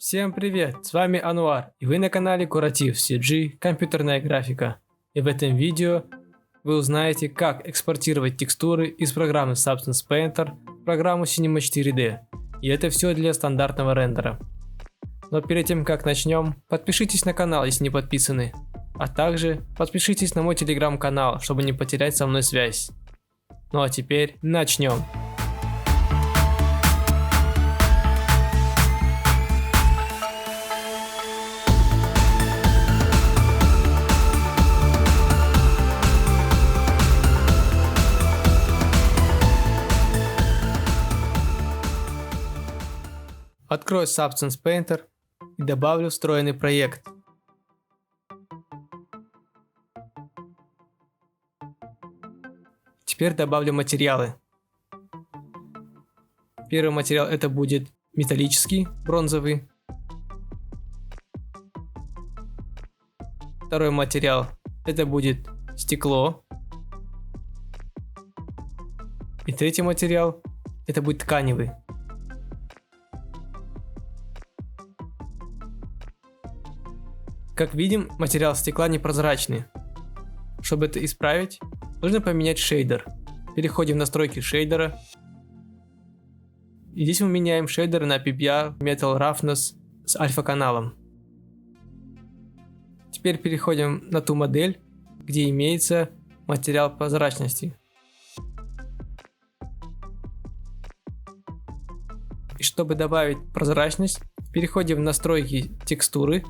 Всем привет, с вами Ануар, и вы на канале Куратив CG Компьютерная графика. И в этом видео вы узнаете, как экспортировать текстуры из программы Substance Painter в программу Cinema 4D. И это все для стандартного рендера. Но перед тем как начнем, подпишитесь на канал, если не подписаны. А также подпишитесь на мой телеграм-канал, чтобы не потерять со мной связь. Ну а теперь начнем. Открою Substance Painter и добавлю встроенный проект. Теперь добавлю материалы. Первый материал это будет металлический, бронзовый. Второй материал это будет стекло. И третий материал это будет тканевый. Как видим, материал стекла непрозрачный. Чтобы это исправить, нужно поменять шейдер. Переходим в настройки шейдера. И здесь мы меняем шейдер на PBR Metal Roughness с альфа-каналом. Теперь переходим на ту модель, где имеется материал прозрачности. И чтобы добавить прозрачность, переходим в настройки текстуры.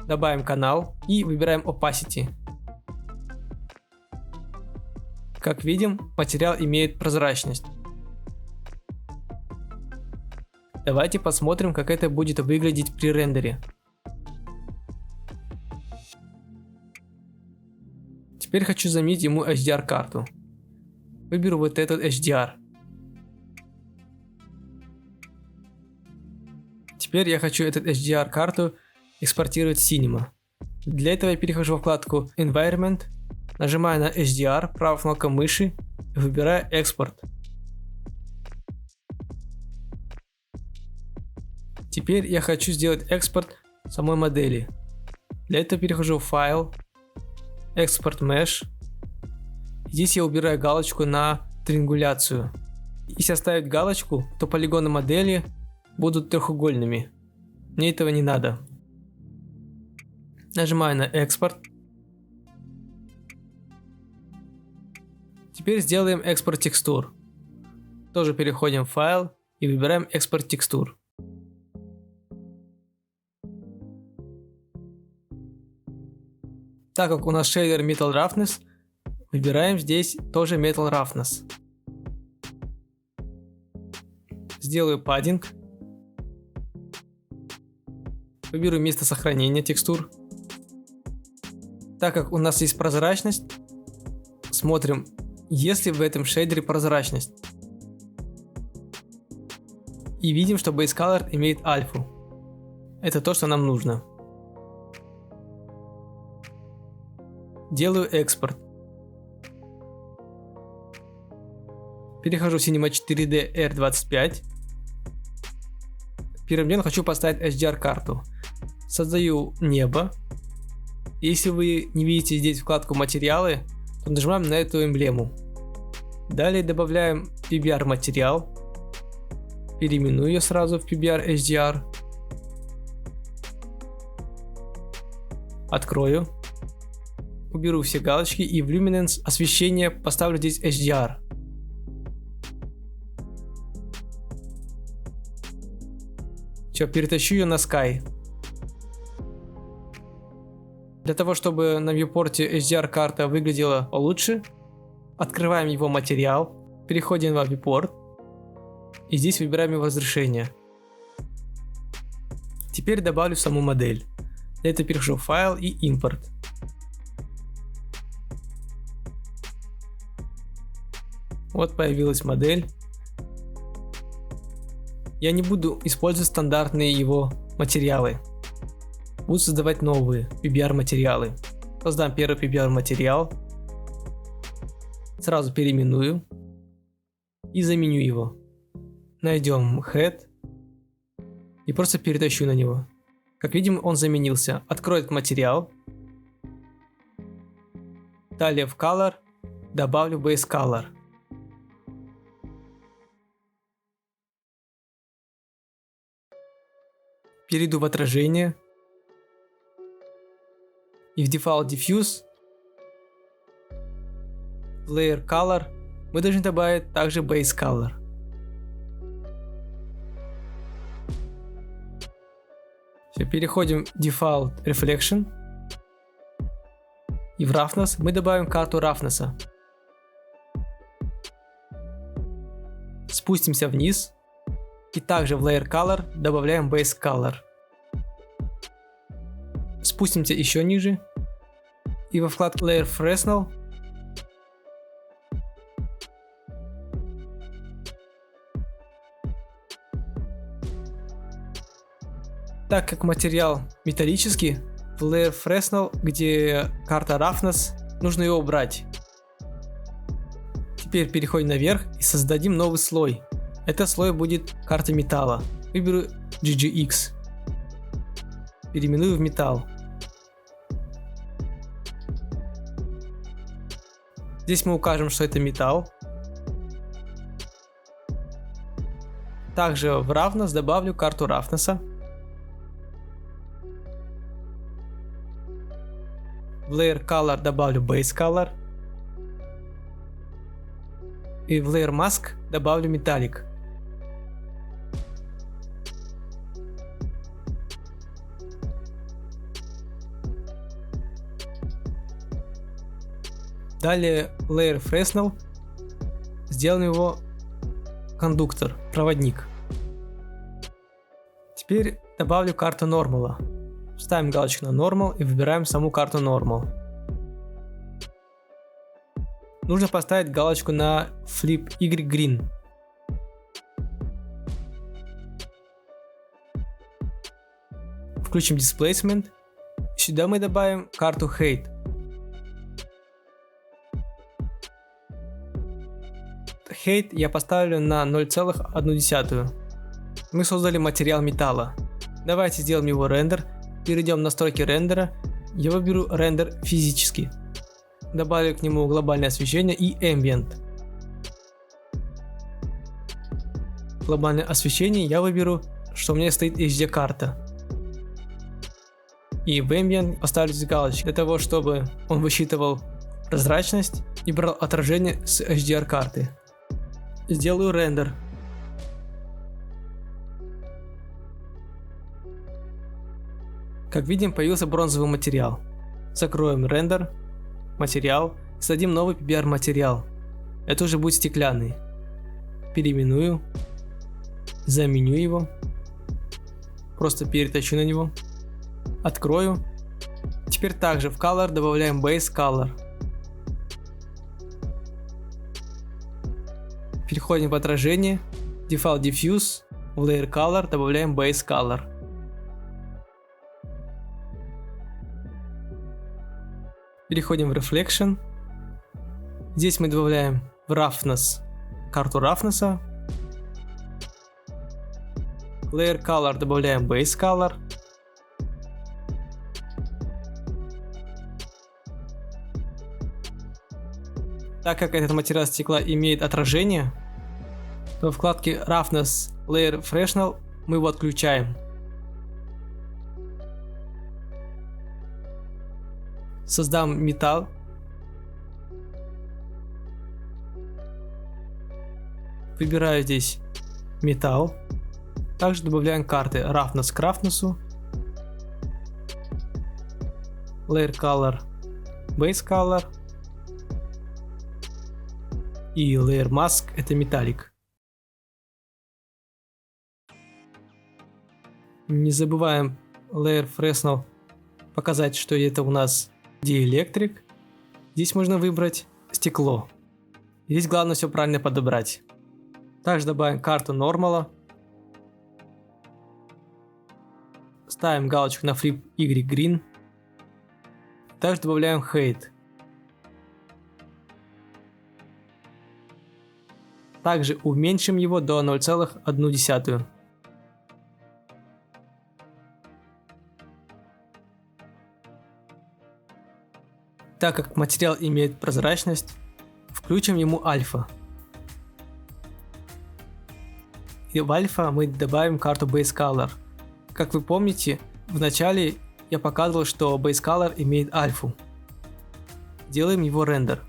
Добавим канал и выбираем Opacity. Как видим, материал имеет прозрачность. Давайте посмотрим, как это будет выглядеть при рендере. Теперь хочу заменить ему HDR-карту. Выберу вот этот HDR. Теперь я хочу эту HDR-карту экспортировать в Cinema. Для этого я перехожу во вкладку Environment, нажимаю на HDR, правой кнопкой мыши и выбираю Экспорт. Теперь я хочу сделать экспорт самой модели. Для этого перехожу в Файл, Export Mesh. Здесь я убираю галочку на триангуляцию. Если оставить галочку, то полигоны модели будут трехугольными. Мне этого не надо. Нажимаю на экспорт. Теперь сделаем экспорт текстур. Тоже переходим в файл и выбираем экспорт текстур. Так как у нас шейдер Metal Roughness, выбираем здесь тоже Metal Roughness. Сделаю паддинг. Выберу место сохранения текстур. Так как у нас есть прозрачность, смотрим, есть ли в этом шейдере прозрачность. И видим, что Base Color имеет альфу. Это то, что нам нужно. Делаю экспорт. Перехожу в Cinema 4D R25. Первым делом хочу поставить HDR-карту. Создаю небо. Если вы не видите здесь вкладку материалы, то нажимаем на эту эмблему. Далее добавляем PBR материал. Переименую ее сразу в PBR HDR. Открою. Уберу все галочки и в Luminance освещение поставлю здесь HDR. Все, перетащу ее на Sky. Для того, чтобы на вьюпорте HDR-карта выглядела получше, открываем его материал, переходим в вьюпорт и здесь выбираем его разрешение. Теперь добавлю саму модель. Для этого перехожу в файл и импорт. Вот появилась модель. Я не буду использовать стандартные его материалы. Буду создавать новые PBR материалы. Создам первый PBR материал. Сразу переименую и заменю его. Найдем Head, и просто перетащу на него. Как видим, он заменился. Открою этот материал. Далее в Color добавлю Base Color. Перейду в отражение. И в Default Diffuse, в Layer Color, мы должны добавить также Base Color. Все, переходим в Default Reflection. И в Roughness мы добавим карту Roughness. Спустимся вниз. И также в Layer Color добавляем Base Color. Спустимся еще ниже. И во вкладке Layer Fresnel так как материал металлический, в Layer Fresnel, где карта Roughness, нужно его убрать. Теперь переходим наверх и создадим новый слой. Этот слой будет карта металла. Выберу GGX. Переименую в металл. Здесь мы укажем, что это металл. Также в Roughness добавлю карту Roughness. В Layer Color добавлю Base Color. И в Layer Mask добавлю Metallic. Далее Layer Fresnel. Сделаем его кондуктор, проводник. Теперь добавлю карту Normal. Ставим галочку на Normal и выбираем саму карту Normal. Нужно поставить галочку на Flip Y Green. Включим Displacement. Сюда мы добавим карту Height. Height я поставлю на 0,1. Мы создали материал металла. Давайте сделаем его рендер. Перейдем в настройки рендера. Я выберу рендер физический. Добавлю к нему глобальное освещение и Ambient. Глобальное освещение я выберу, что у меня стоит HD карта. И в Ambient поставлю здесь галочку для того, чтобы он высчитывал прозрачность и брал отражение с HDR карты. Сделаю рендер. Как видим, появился бронзовый материал. Закроем рендер, материал, создадим новый PBR материал. Это уже будет стеклянный. Переименую, заменю его, просто перетащу на него, открою. Теперь также в Color добавляем Base Color. Переходим в отражение, Default Diffuse, в Layer Color добавляем Base Color. Переходим в Reflection. Здесь мы добавляем в Roughness карту Roughness. Layer Color добавляем Base Color. Так как этот материал стекла имеет отражение, то в вкладке Roughness Layer Fresnel мы его отключаем. Создам металл. Выбираю здесь металл. Также добавляем карты Roughness к Roughness, Layer Color, Base Color и Layer Mask это металлик. Не забываем Layer Fresnel показать, что это у нас диэлектрик. Здесь можно выбрать стекло. Здесь главное все правильно подобрать. Также добавим карту Normal. Ставим галочку на Flip Y Green. Также добавляем Height. Также уменьшим его до 0,1. Так как материал имеет прозрачность, включим ему альфа. И в альфа мы добавим карту Base Color. Как вы помните, в начале я показывал, что Base Color имеет альфу. Делаем его рендер.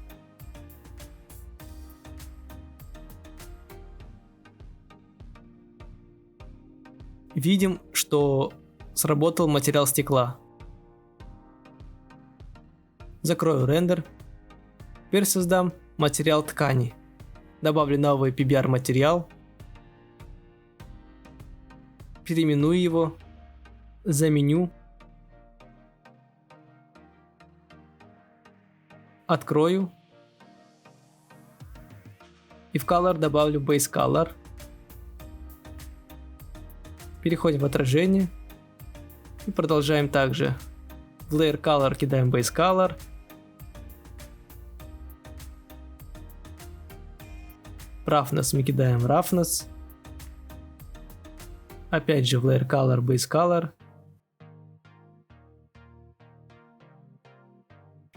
Видим, что сработал материал стекла. Закрою рендер. Теперь создам материал ткани. Добавлю новый PBR материал. Переименую его. Заменю. Открою. И в Color добавлю Base Color. Переходим в отражение. И продолжаем также. В Layer Color кидаем Base Color. Roughness мы кидаем Roughness. Опять же в Layer Color Base Color.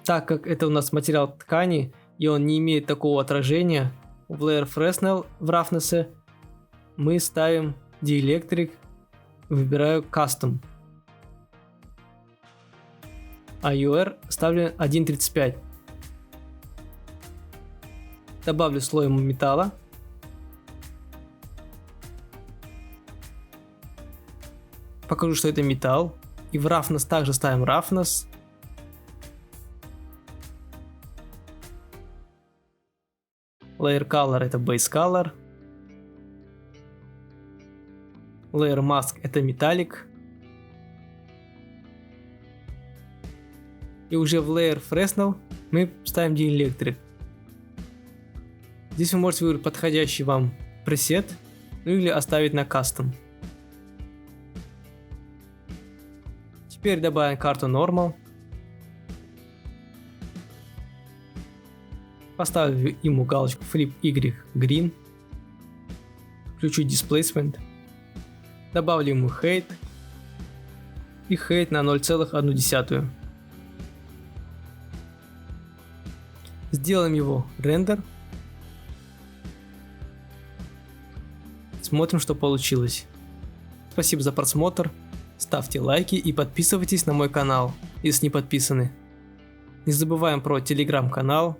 Так как это у нас материал ткани и он не имеет такого отражения, в Layer Fresnel в Roughness мы ставим Dielectric, выбираю Custom. А UR ставлю 1.35. Добавлю слой металла. Покажу, что это металл. И в Roughness также ставим Roughness. Layer Color это Base Color. Layer Mask это Metallic. И уже в Layer Fresnel мы ставим Dielectric. Здесь вы можете выбрать подходящий вам пресет, ну или оставить на Custom. Теперь добавим карту Normal. Поставлю ему галочку Flip Y Green. Включу Displacement. Добавлю ему Height. И Height на 0,1. Сделаем его рендер. Смотрим, что получилось. Спасибо за просмотр. Ставьте лайки и подписывайтесь на мой канал, если не подписаны. Не забываем про телеграм-канал.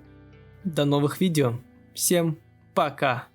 До новых видео. Всем пока.